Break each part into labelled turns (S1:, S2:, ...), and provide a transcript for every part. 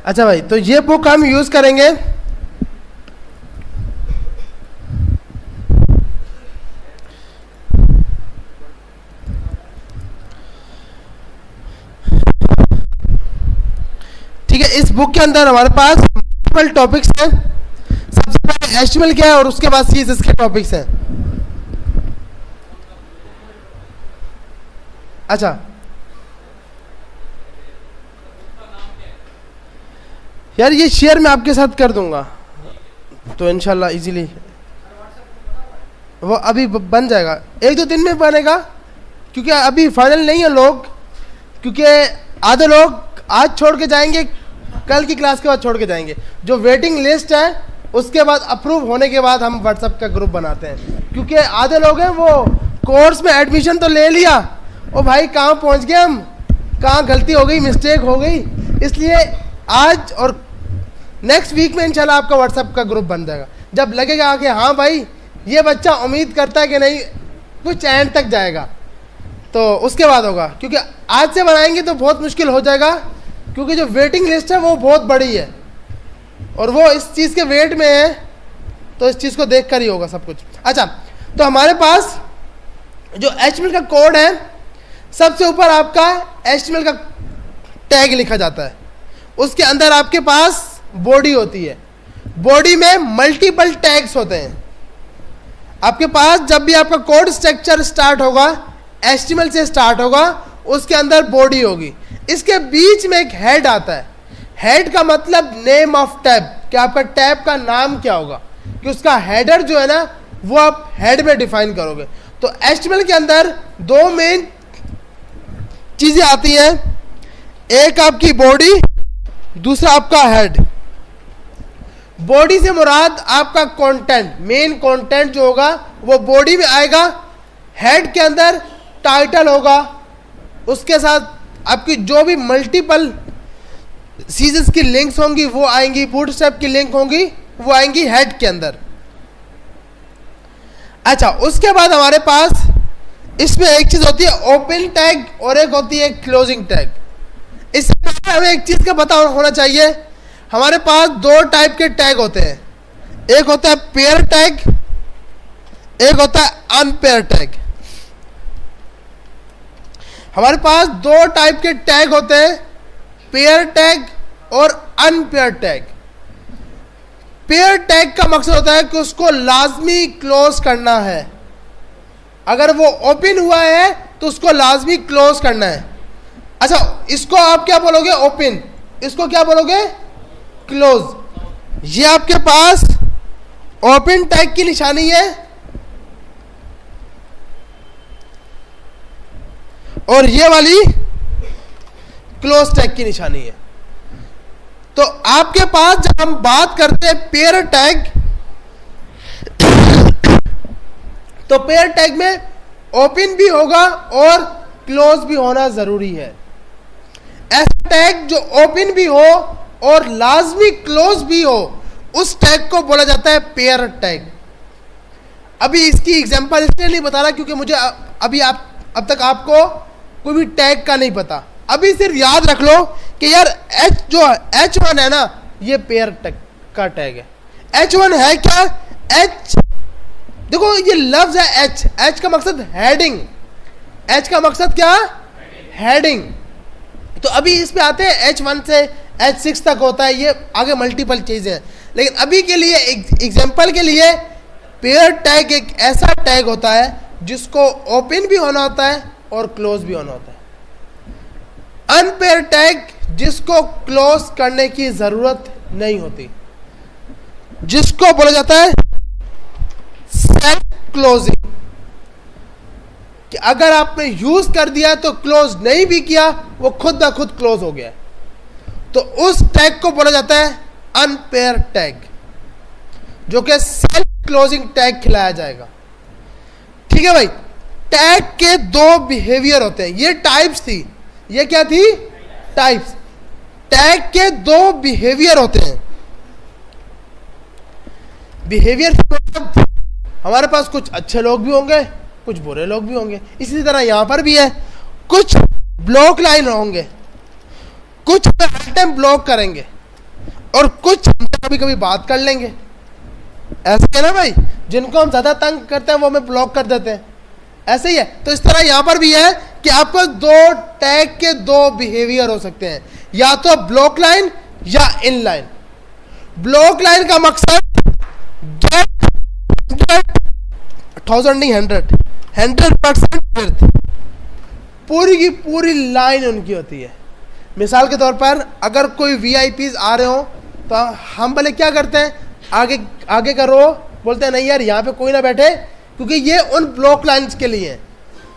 S1: अच्छा भाई, तो ये बुक हम यूज करेंगे ठीक है। इस बुक के अंदर हमारे पास मल्टीपल टॉपिक्स हैं। सबसे पहले एचटीएमएल क्या है और उसके बाद सीएसएस के टॉपिक्स हैं। अच्छा, यार ये शेयर मैं आपके साथ कर दूंगा तो इंशाल्लाह इजीली वो अभी बन जाएगा, 1-2 दिन में बनेगा, क्योंकि अभी फाइनल नहीं है लोग, क्योंकि आधे लोग आज छोड़ के जाएंगे, कल की क्लास के बाद छोड़ के जाएंगे। जो वेटिंग लिस्ट है उसके बाद अप्रूव होने के बाद हम व्हाट्सएप का ग्रुप बनाते हैं, क्योंकि आधे लोग हैं वो कोर्स में एडमिशन तो ले लिया, ओ भाई कहाँ पहुँच गए हम, कहाँ गलती हो गई, मिस्टेक हो गई। इसलिए आज और नेक्स्ट वीक में इंशाल्लाह आपका व्हाट्सएप का ग्रुप बन जाएगा। जब लगेगा कि हाँ भाई ये बच्चा उम्मीद करता है कि नहीं कुछ एंड तक जाएगा, तो उसके बाद होगा, क्योंकि आज से बनाएंगे तो बहुत मुश्किल हो जाएगा, क्योंकि जो वेटिंग लिस्ट है वो बहुत बड़ी है और वो इस चीज़ के वेट में है, तो इस चीज़ को देख कर ही होगा सब कुछ। अच्छा, तो हमारे पास जो एचटीएमएल का कोड है, सबसे ऊपर आपका एचटीएमएल का टैग लिखा जाता है, उसके अंदर आपके पास बॉडी होती है, बॉडी में मल्टीपल टैग्स होते हैं। आपके पास जब भी आपका कोड स्ट्रक्चर स्टार्ट होगा एचटीएमएल से स्टार्ट होगा, उसके अंदर बॉडी होगी, इसके बीच में एक हेड आता है। हेड का मतलब नेम ऑफ टैब, कि आपका टैब का नाम क्या होगा, कि उसका हेडर जो है ना वो आप हेड में डिफाइन करोगे। तो एचटीएमएल के अंदर 2 मेन चीजें आती हैं, एक आपकी बॉडी, दूसरा आपका हेड। बॉडी से मुराद आपका कंटेंट, मेन कंटेंट जो होगा वो बॉडी में आएगा। हेड के अंदर टाइटल होगा, उसके साथ आपकी जो भी मल्टीपल सीरीज की लिंक्स होंगी वो आएंगी, बूटस्ट्रैप की लिंक होंगी वो आएंगी हेड के अंदर। अच्छा, उसके बाद हमारे पास इसमें एक चीज होती है ओपन टैग और एक होती है क्लोजिंग टैग। इससे पहले हमें एक चीज का पता होना चाहिए, हमारे पास 2 टाइप के टैग होते हैं, एक होता है पेयर टैग, एक होता है अनपेयर टैग। हमारे पास 2 टाइप के टैग होते हैं, पेयर टैग और अनपेयर टैग। पेयर टैग का मकसद होता है कि उसको लाजमी क्लोज करना है, अगर वो ओपन हुआ है तो उसको लाजमी क्लोज करना है। अच्छा, इसको आप क्या बोलोगे, ओपन, इसको क्या बोलोगे, क्लोज। ये आपके पास ओपन टैग की निशानी है और ये वाली क्लोज टैग की निशानी है। तो आपके पास जब हम बात करते हैं पेयर टैग, तो पेयर टैग में ओपन भी होगा और क्लोज भी होना जरूरी है। ऐसा टैग जो ओपन भी हो और लाजमी क्लोज भी हो, उस टैग को बोला जाता है पेयर टैग। अभी इसकी एग्जांपल इसलिए नहीं बता रहा क्योंकि मुझे अब तक आपको कोई भी टैग का नहीं पता। अभी सिर्फ याद रख लो कि यार H1 है ना, ये पेयर टैग का टैग है। H1 है क्या, H देखो ये लफ्ज है H का मकसद हेडिंग, H का मकसद क्या, हेडिंग। तो अभी इस पे आते हैं H1 से H6 तक होता है, ये आगे मल्टीपल चीजें हैं, लेकिन अभी के लिए एग्जांपल के लिए पेयर टैग एक ऐसा टैग होता है जिसको ओपन भी होना होता है और क्लोज भी होना होता है। अनपेयर टैग जिसको क्लोज करने की जरूरत नहीं होती, जिसको बोला जाता है सेल्फ क्लोजिंग, कि अगर आपने यूज कर दिया तो क्लोज नहीं भी किया, वो खुद ब खुद क्लोज हो गया, तो उस टैग को बोला जाता है अनपेयर टैग, जो कि सेल्फ क्लोजिंग टैग खिलाया जाएगा। ठीक है भाई, टैग के 2 बिहेवियर होते हैं, ये टाइप्स थी, ये क्या थी, टाइप्स। टैग के 2 बिहेवियर होते हैं। बिहेवियर मतलब हमारे पास कुछ अच्छे लोग भी होंगे, कुछ बुरे लोग भी होंगे, इसी तरह यहां पर भी है, कुछ ब्लॉक लाइन होंगे, कुछ हर टाइम ब्लॉक करेंगे, और कुछ हम कभी कभी बात कर लेंगे, ऐसे है ना भाई, जिनको हम ज्यादा तंग करते हैं वो हमें ब्लॉक कर देते हैं, ऐसे ही है। तो इस तरह यहां पर भी है कि आपको दो टैग के दो बिहेवियर हो सकते हैं, या तो ब्लॉक लाइन या इन लाइन। ब्लॉक लाइन का मकसद गेट 1000 नहीं 100% विड्थ, पूरी की पूरी लाइन उनकी होती है। मिसाल के तौर पर अगर कोई वीआईपीज आ रहे हो तो हम भले क्या करते हैं, आगे आगे का रो बोलते हैं नहीं यार यहाँ पे कोई ना बैठे, क्योंकि ये उन ब्लॉक लाइंस के लिए हैं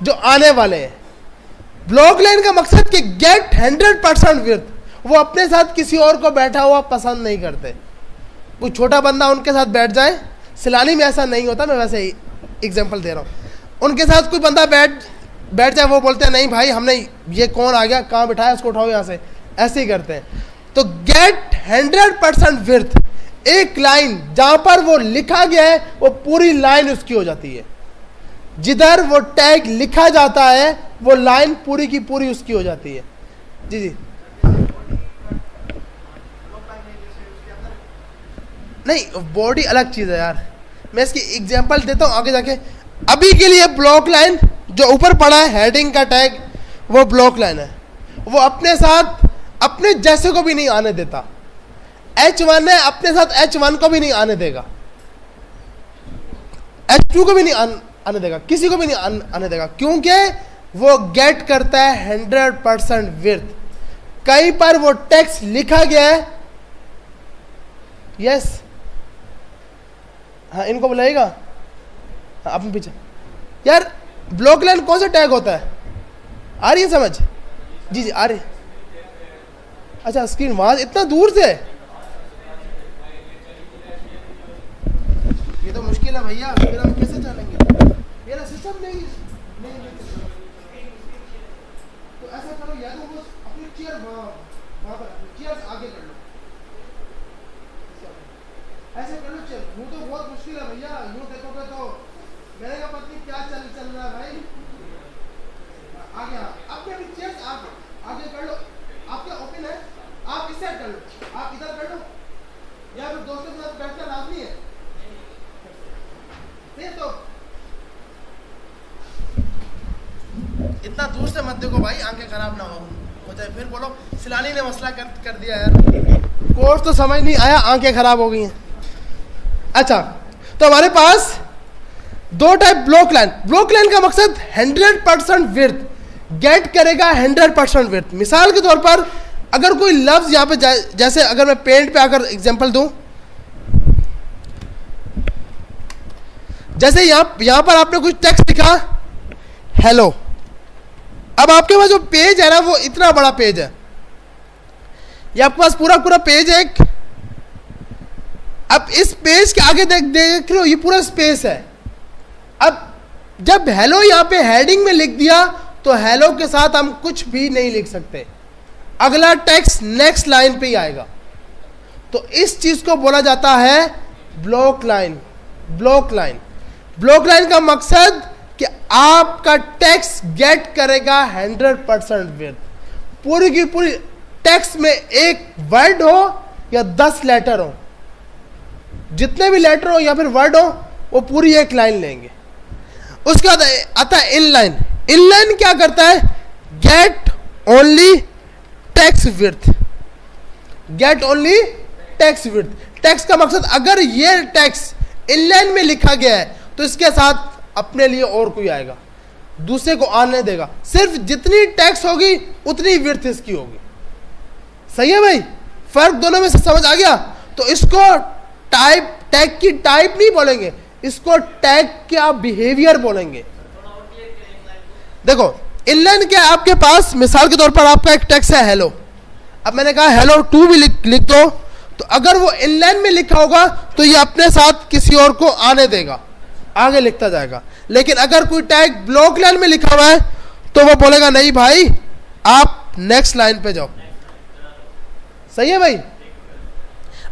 S1: जो आने वाले हैं। ब्लॉक लाइन का मकसद कि गेट 100% विड्थ, वो अपने साथ किसी और को बैठा हुआ पसंद नहीं करते। कोई छोटा बंदा उनके साथ बैठ जाए, सिलानी में ऐसा नहीं होता, मैं वैसे ही एग्जांपल दे रहा हूँ, उनके साथ कोई बंदा बैठ जाए, वो बोलते हैं नहीं भाई हमने, ये कौन आ गया, कहाँ बिठाया, उसको उठाओ यहाँ से, ऐसे ही करते हैं। तो गेट 100% विड्थ, एक लाइन जहां पर वो लिखा गया है वो पूरी लाइन उसकी हो जाती है। जिधर वो टैग लिखा जाता है वो लाइन पूरी की पूरी उसकी हो जाती है। जी जी नहीं, बॉडी अलग चीज है यार, मैं इसकी एग्जांपल देता हूं आगे जाके। अभी के लिए ब्लॉक लाइन जो ऊपर पड़ा है हेडिंग का टैग, वो ब्लॉक लाइन है, वो अपने साथ अपने जैसे को भी नहीं आने देता। H1 है, अपने साथ H1 को भी नहीं आने देगा, H2 को भी नहीं आने देगा, किसी को भी नहीं आने देगा, क्योंकि वो गेट करता है 100% विड्थ। कहीं पर वो टेक्स्ट लिखा गया है, यस हाँ इनको बुलाएगा, हाँ अपने पीछे। यार ब्लॉक लाइन कौन सा टैग होता है, आ रही है समझ? जी जी आ रही। अच्छा स्क्रीन वहां इतना दूर से, ये तो मुश्किल है भैया, फिर हम कैसे चलेंगे, मेरा सिस्टम नहीं। तो ऐसा करो, या तो वो अपनी चेयर वहां पर चेयर आगे कर लो, ऐसे कर लो चेयर। वो तो बहुत मुश्किल है भैया, यूं देखोगे तो मेरे का पत्नी क्या चल रहा है भाई, आगे अपने अपनी चेयर आगे कर लो, आपके ओपन है, आप इस साइड कर लो, आप इधर कर लो, या फिर दोस्तों के साथ बैठना लाजमी है। तो इतना दूर से मत देखो भाई, आंखें खराब ना हो जाए, फिर बोलो सिलानी ने मसला कर दिया यार, कोर्स तो समझ नहीं आया, आंखें खराब हो गई हैं। अच्छा तो हमारे पास दो type block line. Block line का मकसद 100% विड्थ, गेट करेगा 100% विड्थ। मिसाल के तौर पर अगर कोई लफ्ज यहाँ पे जैसे अगर मैं पेंट पे आकर एग्जांपल दूं, जैसे यहां पर आपने कुछ टेक्स्ट लिखा हेलो, अब आपके पास जो पेज है ना वो इतना बड़ा पेज है, ये आपके पास पूरा पेज है एक। अब इस पेज के आगे देख लो, ये पूरा स्पेस है। अब जब हेलो यहां पे हेडिंग में लिख दिया तो हेलो के साथ हम कुछ भी नहीं लिख सकते, अगला टेक्स्ट नेक्स्ट लाइन पे ही आएगा। तो इस चीज को बोला जाता है block line. Block line, block line का मकसद कि आपका टेक्स्ट गेट करेगा 100% विड्थ। पूरी की पूरी टेक्स्ट में एक वर्ड हो या 10 लेटर हो, जितने भी लेटर हो या फिर वर्ड हो, वो पूरी एक लाइन लेंगे। उसके बाद आता है इन लाइन। इन लाइन क्या करता है, get only text width, get only text width. Text का मकसद अगर ये टेक्स्ट इन लाइन में लिखा गया है तो इसके साथ अपने लिए और कोई आएगा, दूसरे को आने देगा, सिर्फ जितनी टेक्स्ट होगी उतनी विड्थ इसकी होगी। सही है भाई, फर्क दोनों में से समझ आ गया? तो इसको टाइप, टैग की टाइप नहीं बोलेंगे, इसको टैग का बिहेवियर बोलेंगे। देखो इनलाइन क्या है, आपके पास मिसाल के तौर पर आपका एक टेक्स्ट है हेलो, अब मैंने कहा हेलो टू भी लिख दो, तो अगर वो इनलाइन में लिखा होगा तो ये अपने साथ किसी और को आने देगा, आगे लिखता जाएगा। लेकिन अगर कोई टैग ब्लॉक लाइन में लिखा हुआ है तो वो बोलेगा नहीं भाई आप नेक्स्ट लाइन पे जाओ। सही है भाई?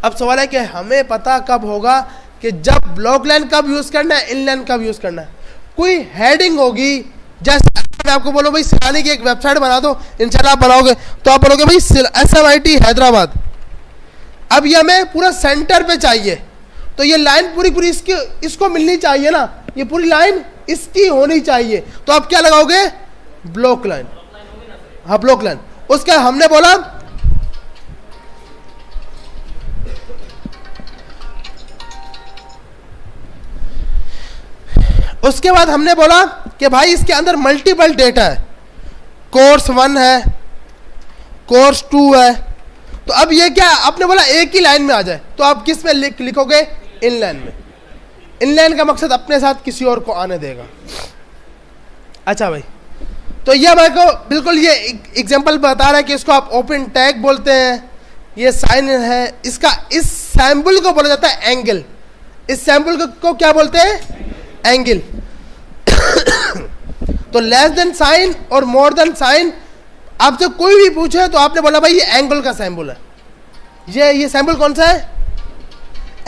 S1: अब सवाल है कि हमें पता कब होगा कि जब ब्लॉक लाइन कब यूज करना है, इन लाइन कब यूज करना है। कोई हेडिंग होगी, जैसे मैं आपको बोलो भाई सिलानी की एक वेबसाइट बना दो, इंशाल्लाह आप बनाओगे तो आप बोलोगे भाई SMIT हैदराबाद, अब ये हमें पूरा सेंटर पे चाहिए, तो ये लाइन पूरी पूरी इसको मिलनी चाहिए ना, ये पूरी लाइन इसकी होनी चाहिए। तो आप क्या लगाओगे? Block line. हाँ, ब्लॉक लाइन। उसका हमने बोला उसके बाद हमने बोला कि भाई इसके अंदर मल्टीपल डेटा है, कोर्स 1 है, कोर्स 2 है। तो अब ये क्या, आपने बोला एक ही लाइन में आ जाए, तो आप किस में लिखोगे? इनलाइन में। इनलाइन का मकसद अपने साथ किसी और को आने देगा। अच्छा भाई, तो ये हमारे को बिल्कुल ये एग्जांपल बता रहा है कि इसको आप ओपन टैग बोलते हैं, ये साइन है इसका। इस सैंपल को बोला जाता है एंगल। इस सैंपल को क्या बोलते हैं? एंगल। तो लेस देन साइन और मोर देन साइन, आपसे कोई भी पूछे तो आपने बोला भाई ये एंगल का सैंपल है। ये सैंपल कौन सा है?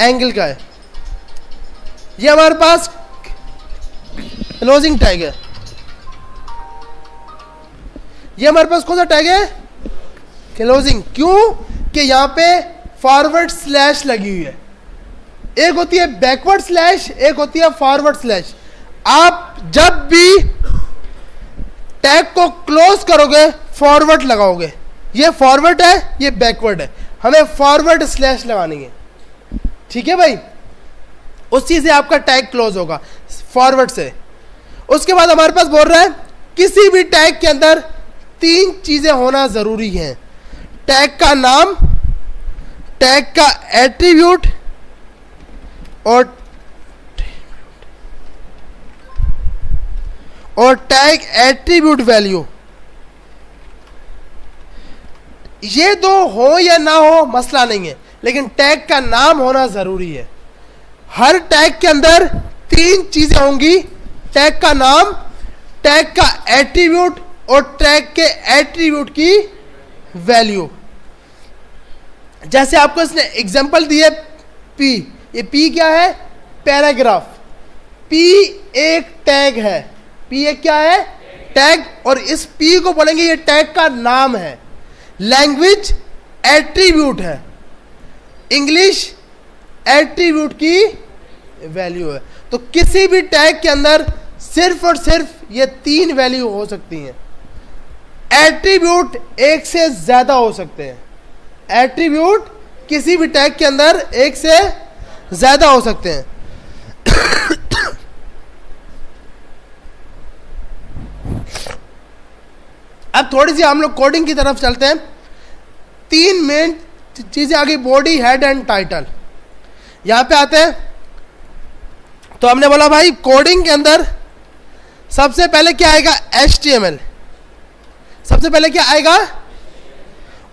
S1: एंगल का है। ये हमारे पास क्लोजिंग टैग है। ये हमारे पास कौन सा टैग है? क्लोजिंग। क्यों? कि यहां पे फॉरवर्ड स्लैश लगी हुई है। एक होती है बैकवर्ड स्लैश, एक होती है फॉरवर्ड स्लैश। आप जब भी टैग को क्लोज करोगे फॉरवर्ड लगाओगे। ये फॉरवर्ड है, ये बैकवर्ड है, हमें फॉरवर्ड स्लैश लगानी है। ठीक है भाई, उसी से आपका टैग क्लोज होगा, फॉरवर्ड से। उसके बाद हमारे पास बोल रहा है किसी भी टैग के अंदर 3 चीजें होना जरूरी है: टैग का नाम, टैग का एट्रीब्यूट और टैग एट्रीब्यूट वैल्यू। ये 2 हो या ना हो मसला नहीं है, लेकिन टैग का नाम होना जरूरी है। हर टैग के अंदर 3 चीजें होंगी: टैग का नाम, टैग का एट्रीब्यूट और टैग के एट्रीब्यूट की वैल्यू। जैसे आपको इसने एग्जांपल दिए पी। ये पी क्या है? पैराग्राफ। पी एक टैग है। पी एक क्या है? टैग। और इस पी को बोलेंगे ये टैग का नाम है। लैंग्वेज एट्रीब्यूट है, इंग्लिश एट्रीब्यूट की वैल्यू है। तो किसी भी टैग के अंदर सिर्फ और सिर्फ ये 3 वैल्यू हो सकती हैं। एट्रीब्यूट एक से ज्यादा हो सकते हैं। एट्रीब्यूट किसी भी टैग के अंदर एक से ज्यादा हो सकते हैं। अब थोड़ी सी हम लोग कोडिंग की तरफ चलते हैं। 3 मेन चीजें आ गई: बॉडी, हेड एंड टाइटल। यहां पे आते हैं तो हमने बोला भाई कोडिंग के अंदर सबसे पहले क्या आएगा? HTML। सबसे पहले क्या आएगा?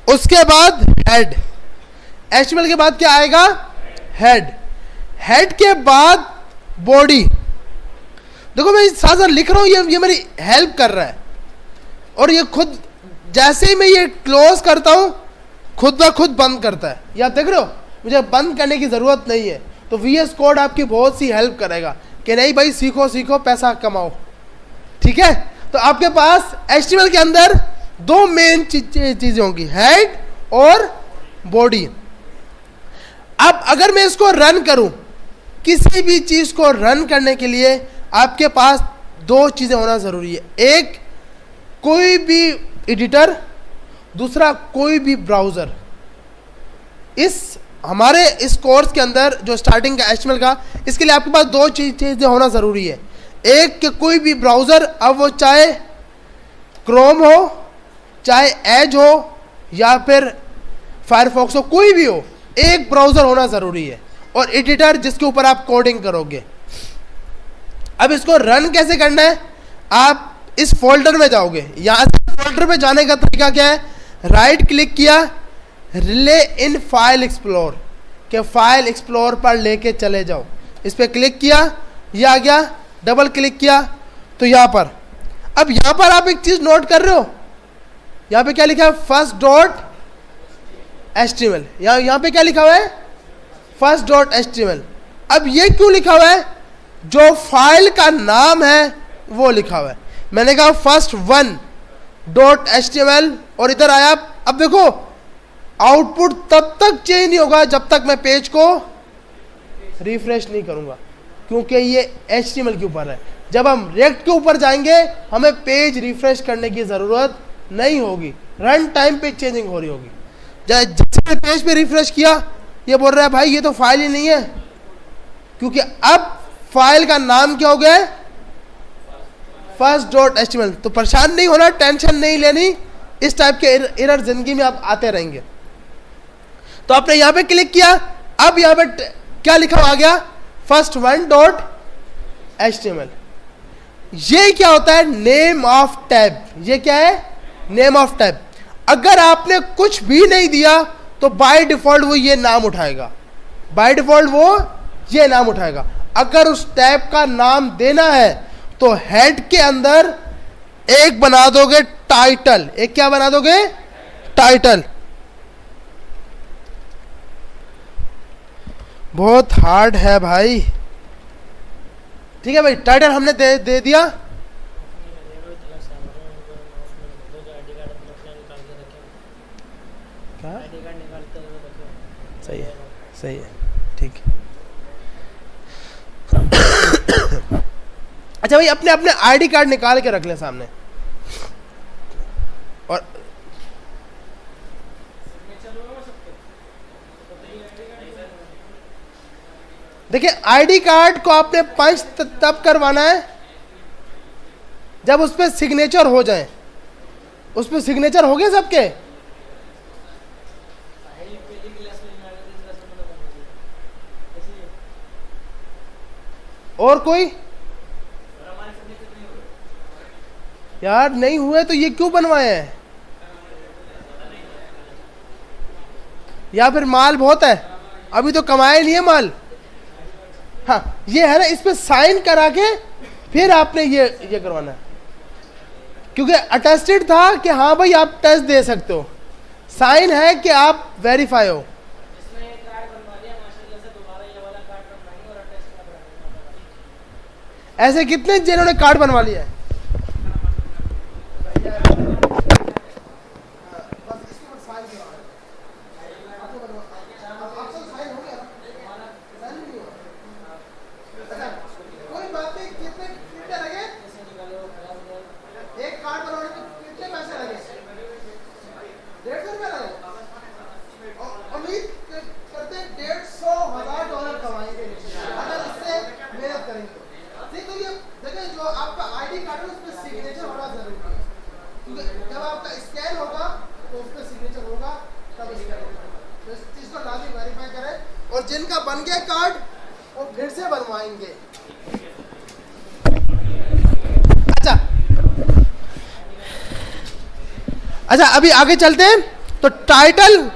S1: उसके बाद हेड। HTML के बाद क्या आएगा? हेड। हेड के बाद बॉडी। देखो मैं साथ साथ लिख रहा हूं, ये मेरी हेल्प कर रहा है। और ये खुद जैसे ही मैं ये क्लोज करता हूं खुद ब खुद बंद करता है। ये आप देख रहे हो, मुझे बंद करने की जरूरत नहीं है। तो VS कोड आपकी बहुत सी हेल्प करेगा कि नहीं भाई सीखो सीखो पैसा कमाओ। ठीक है, तो आपके पास HTML के अंदर 2 मेन चीजें होंगी: हेड और बॉडी। अब अगर मैं इसको रन करूं, किसी भी चीज को रन करने के लिए आपके पास 2 चीजें होना जरूरी है: एक कोई भी एडिटर, दूसरा कोई भी ब्राउजर। हमारे इस कोर्स के अंदर जो स्टार्टिंग का HTML का, इसके लिए आपके पास 2 चीजें होना जरूरी है। एक कि कोई भी ब्राउजर, अब वो चाहे क्रोम हो, चाहे एज हो या फिर फायरफॉक्स हो, कोई भी हो, एक ब्राउजर होना जरूरी है। और एडिटर जिसके ऊपर आप कोडिंग करोगे। अब इसको रन कैसे करना है? आप इस फोल्डर में जाओगे। यहां से फोल्डर में जाने का तरीका क्या है? राइट क्लिक किया, रिले इन फाइल एक्सप्लोर के फाइल एक्सप्लोर पर लेके चले जाओ। इस पर क्लिक किया, ये आ गया। डबल क्लिक किया तो यहां पर, अब यहां पर आप एक चीज नोट कर रहे हो, यहां पे क्या लिखा है? first.html। यहां पे क्या लिखा हुआ है? first.html। अब ये क्यों लिखा हुआ है? जो फाइल का नाम है वो लिखा हुआ है। मैंने कहा first1.html और इधर आया। अब देखो आउटपुट तब तक चेंज नहीं होगा जब तक मैं पेज को रिफ्रेश नहीं करूंगा, क्योंकि ये HTML के ऊपर है। जब हम रिएक्ट के ऊपर जाएंगे हमें पेज रिफ्रेश करने की जरूरत नहीं होगी, रन टाइम पे चेंजिंग हो रही होगी। जैसे पेज पे रिफ्रेश किया, ये बोल रहा है भाई ये तो फाइल ही नहीं है, क्योंकि अब फाइल का नाम क्या हो गया है, first.html। तो परेशान नहीं होना, टेंशन नहीं लेनी, इस टाइप के एरर जिंदगी में आप आते रहेंगे। तो आपने यहां पे क्लिक किया, अब यहां पे क्या लिखा आ गया, first1.html। ये क्या होता है, नेम ऑफ टैब। ये क्या है, नेम ऑफ टैब। अगर आपने कुछ भी नहीं दिया तो बाय डिफॉल्ट वो ये नाम उठाएगा, बाय डिफॉल्ट वो ये नाम उठाएगा। अगर उस टैब का नाम देना है तो हेड के अंदर एक बना दोगे टाइटल। एक क्या बना दोगे, टाइटल। बहुत हार्ड है भाई, ठीक है भाई। टाइटल हमने दे दिया। क्या, सही है, सही है, ठीक है। अच्छा भाई, अपने अपने आईडी कार्ड निकाल के रख लें सामने। और देखिए, आईडी कार्ड को आपने पंच तब करवाना है जब उस पर सिग्नेचर हो जाए। उस पर सिग्नेचर हो गए सबके, और कोई यार नहीं हुए तो ये क्यों बनवाए हैं, या फिर माल बहुत है, अभी तो कमाए नहीं है माल। हाँ ये है ना, इस पे साइन करा के फिर आपने ये करवाना है, क्योंकि अटेस्टेड था कि हाँ भाई आप टेस्ट दे सकते हो, साइन है कि आप वेरीफाई हो। ऐसे कितने जिन्होंने कार्ड बनवा लिया है, और जिनका बन गया कार्ड वो फिर से बनवाएंगे। अच्छा अभी आगे चलते हैं। तो टाइटल,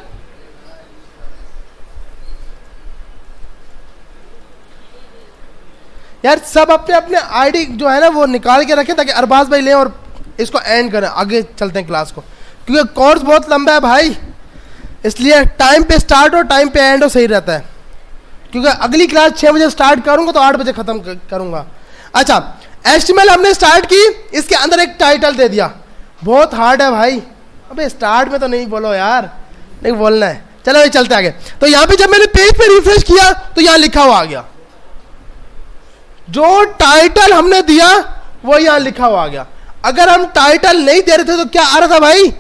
S1: यार सब अपने अपने आईडी जो है ना वो निकाल के रखें ताकि अरबाज भाई लें और इसको एंड करें। आगे चलते हैं क्लास को, क्योंकि कोर्स बहुत लंबा है भाई, इसलिए टाइम पे स्टार्ट हो टाइम पे एंड हो सही रहता है। क्योंकि अगली क्लास 6 बजे स्टार्ट करूंगा तो 8 बजे खत्म करूंगा। अच्छा, HTML हमने स्टार्ट की, इसके अंदर एक टाइटल दे दिया। बहुत हार्ड है भाई, अबे स्टार्ट में तो नहीं बोलो यार, नहीं बोलना है। चलो भाई चलते आगे। तो यहाँ पे जब मैंने पेज पे रिफ्रेश किया तो यहाँ लिखा हुआ आ गया, जो टाइटल हमने दिया वो यहाँ लिखा हुआ आ गया। अगर हम टाइटल नहीं दे रहे थे तो क्या आ रहा था भाई,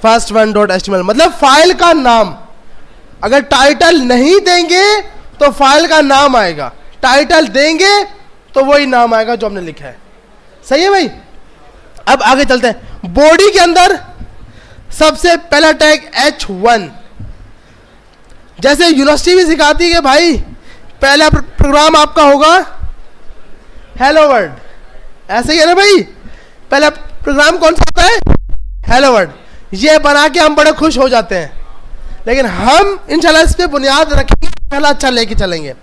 S1: first1.html, मतलब फाइल का नाम। अगर टाइटल नहीं देंगे तो फाइल का नाम आएगा, टाइटल देंगे तो वही नाम आएगा जो हमने लिखा है। सही है भाई। अब आगे चलते हैं। बॉडी के अंदर सबसे पहला टैग H1। जैसे यूनिवर्सिटी भी सिखाती है कि भाई पहला प्रोग्राम आपका होगा हेलो वर्ल्ड, ऐसे ही है ना भाई। पहला प्रोग्राम कौन सा होता है, हेलो वर्ल्ड। ये बना के हम बड़े खुश हो जाते हैं, लेकिन हम इंशाल्लाह इस पे बुनियाद रखेंगे, पहला अच्छा लेके चलेंगे।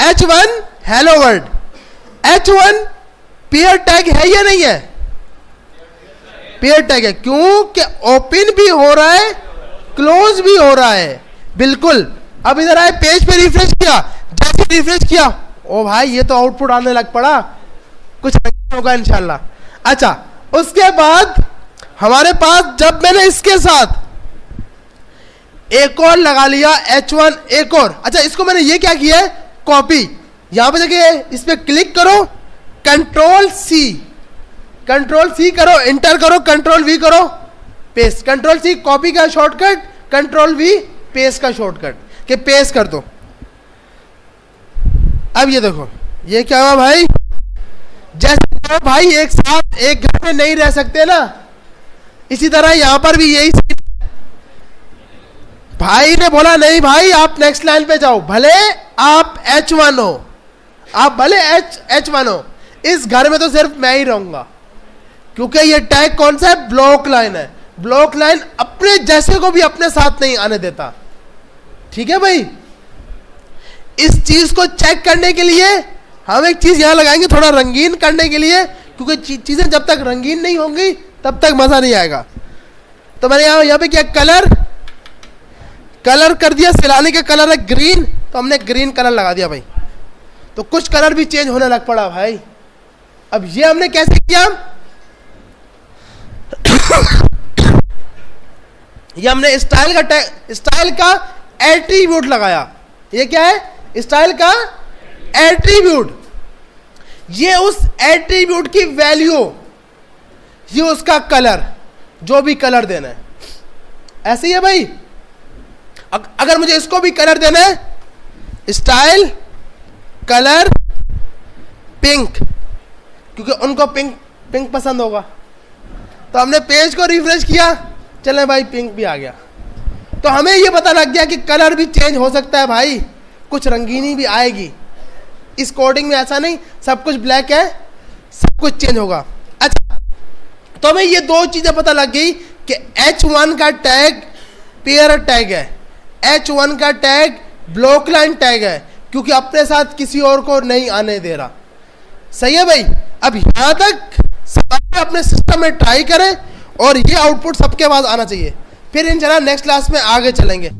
S1: H1 hello world. H1 pair tag है या नहीं है, पेयर टैग है, क्योंकि ओपन भी हो रहा है क्लोज भी हो रहा है। बिल्कुल। अब इधर आए, पेज पे रिफ्रेश किया, जैसे रिफ्रेश किया ओ भाई ये तो आउटपुट आने लग पड़ा, कुछ होगा इंशाल्लाह। अच्छा, उसके बाद हमारे पास जब मैंने इसके साथ एक और लगा लिया H1 एक और। अच्छा इसको मैंने ये क्या किया है, कॉपी। यहां पे देखिए इस पे क्लिक करो, कंट्रोल सी करो, इंटर करो, कंट्रोल वी करो, पेस्ट। कंट्रोल सी कॉपी का शॉर्टकट, कंट्रोल वी पेस्ट का शॉर्टकट, के पेस्ट कर दो। अब ये देखो ये क्या हुआ भाई, जैसे तो भाई एक साथ एक घर में नहीं रह सकते ना, इसी तरह यहां पर भी यही भाई ने बोला नहीं भाई आप नेक्स्ट लाइन पे जाओ, भले आप H1 हो, आप भले H1 हो, इस घर में तो सिर्फ मैं ही रहूंगा, क्योंकि ये टैग कौन सा है, ब्लॉक लाइन है। ब्लॉक लाइन अपने जैसे को भी अपने साथ नहीं आने देता। ठीक है भाई, इस चीज को चेक करने के लिए हम एक चीज यहां लगाएंगे थोड़ा रंगीन करने के लिए, क्योंकि चीजें जब तक रंगीन नहीं होंगी तब तक मजा नहीं आएगा। तो मैंने यहां पे क्या कलर कर दिया, सिलाने का कलर है ग्रीन, तो हमने ग्रीन कलर लगा दिया भाई, तो कुछ कलर भी चेंज होने लग पड़ा भाई। अब ये हमने कैसे किया, ये हमने स्टाइल का एट्रीब्यूट लगाया। ये क्या है, स्टाइल का एट्रीब्यूट। ये उस एट्रीब्यूट की वैल्यू, ये उसका कलर, जो भी कलर देना है, ऐसे ही है भाई। अगर मुझे इसको भी कलर देना है, स्टाइल कलर पिंक, क्योंकि उनको पिंक पसंद होगा, तो हमने पेज को रिफ्रेश किया, चले भाई पिंक भी आ गया। तो हमें ये पता लग गया कि कलर भी चेंज हो सकता है भाई, कुछ रंगीनी भी आएगी। इस कोडिंग में ऐसा नहीं सब कुछ ब्लैक है, सब कुछ चेंज होगा। अच्छा, तो हमें ये दो चीजें पता लग गई कि H1 का टैग पेयर टैग है, H1 का टैग ब्लॉक लाइन टैग है, क्योंकि अपने साथ किसी और को नहीं आने दे रहा। सही है भाई। अब यहां तक सब अपने सिस्टम में ट्राई करें और ये आउटपुट सबके पास आना चाहिए, फिर इंशाल्लाह नेक्स्ट क्लास में आगे चलेंगे।